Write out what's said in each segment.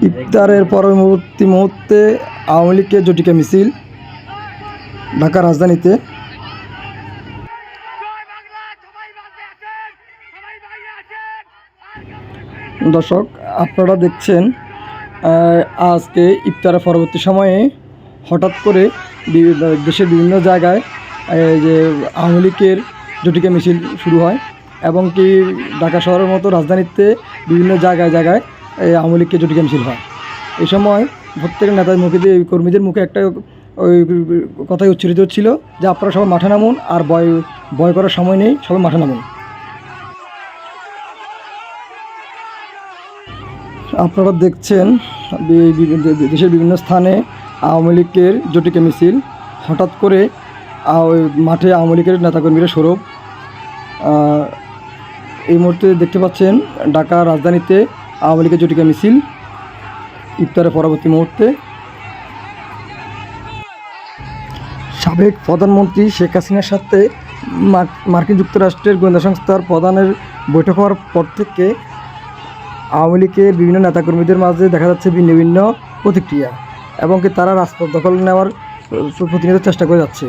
ইফতারের পরবর্তী মুহূর্তে আওয়ামী লীগের জটিকা মিছিল ঢাকা রাজধানীতে। দর্শক, আপনারা দেখছেন আজকে ইফতারের পরবর্তী সময়ে হঠাৎ করে দেশের বিভিন্ন জায়গায় যে আওয়ামী লীগের জটিকা মিছিল শুরু হয় এবং কি ঢাকা শহরের মতো রাজধানীতে বিভিন্ন জায়গায় জায়গায় আওয়ামী লীগের জটিকা মিছিল হয়। এই সময় প্রত্যেকের নেতার মুখে দিয়ে কর্মীদের মুখে একটা ওই কথাই উচ্চারিত হচ্ছিল যে আপনারা সবাই মাঠে নামুন, আর ভয় করার সময় নেই, সবাই মাঠে নামুন। আপনারা দেখছেন দেশের বিভিন্ন স্থানে আওয়ামী লীগের জটিকা মিছিল। হঠাৎ করে মাঠে আওয়ামী লীগের নেতাকর্মীরা সরব। এই মুহূর্তে দেখতে পাচ্ছেন ঢাকা রাজধানীতে আওয়ামী লীগের জটিকা মিছিল ইফতারের পরবর্তী মুহূর্তে। সাবেক প্রধানমন্ত্রী শেখ হাসিনার সাথে মার্কিন যুক্তরাষ্ট্রের গোয়েন্দা সংস্থার প্রধানের বৈঠক হওয়ার পর থেকে আওয়ামী লীগের বিভিন্ন নেতাকর্মীদের মাঝে দেখা যাচ্ছে ভিন্ন ভিন্ন প্রতিক্রিয়া এবং কি তারা রাজপথ দখল নেওয়ার প্রতিনিয়ত চেষ্টা করে যাচ্ছে।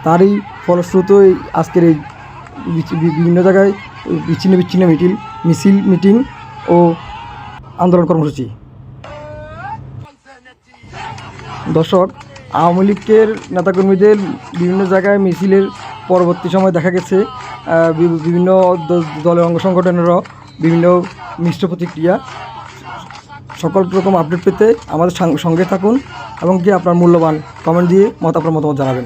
তারই ফলশ্রুতই আজকের এই বিভিন্ন জায়গায় বিচ্ছিন্ন বিচ্ছিন্ন মিছিল, মিটিং ও আন্দোলন কর্মসূচি। দর্শক, আওয়ামী লীগের নেতাকর্মীদের বিভিন্ন জায়গায় মিছিলের পরবর্তী সময় দেখা গেছে বিভিন্ন দলের অঙ্গ সংগঠনেরও বিভিন্ন মিশ্র প্রতিক্রিয়া। সকল রকম আপডেট পেতে আমাদের সঙ্গে থাকুন এবং কি আপনার মূল্যবান কমেন্ট দিয়ে আপনার মতামত জানাবেন।